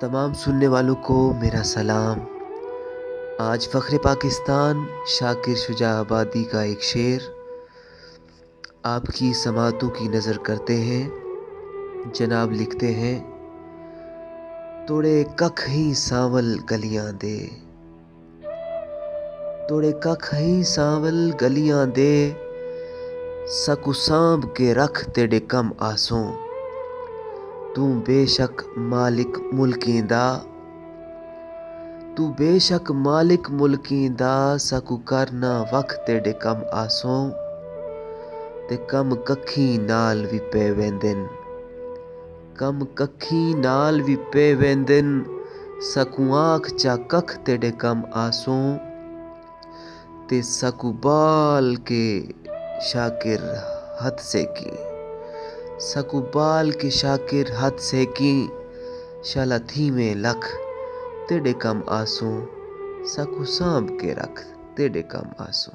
तमाम सुनने वालों को मेरा सलाम। आज फ़ख्र पाकिस्तान शाकिर शुजा आबादी का एक शेर आपकी समातों की नज़र करते हैं। जनाब लिखते हैं, तोड़े कख ही सांवल गलियां दे, तोड़े कख ही सांवल गलियां दे, सकू सांभ के रख तेरे कम आसों। तू बेशक मालिक मुल्कें दा, तू बेशक मालिक मुल्कें दा, सकू करना वख तेरे कम आसों। ते कम कखी नाल भी पे वेंदन, कम कखी नाल भी पे वेंदन, सकू आँख चा कख तेरे कम आसों। ते सकू बाल के शाकिर हथ से की, सकू बाल के शाकिर हथ से की, शाला थी में लख तेरे कम आसों। सकू सांभ के रख तेरे कम आसों।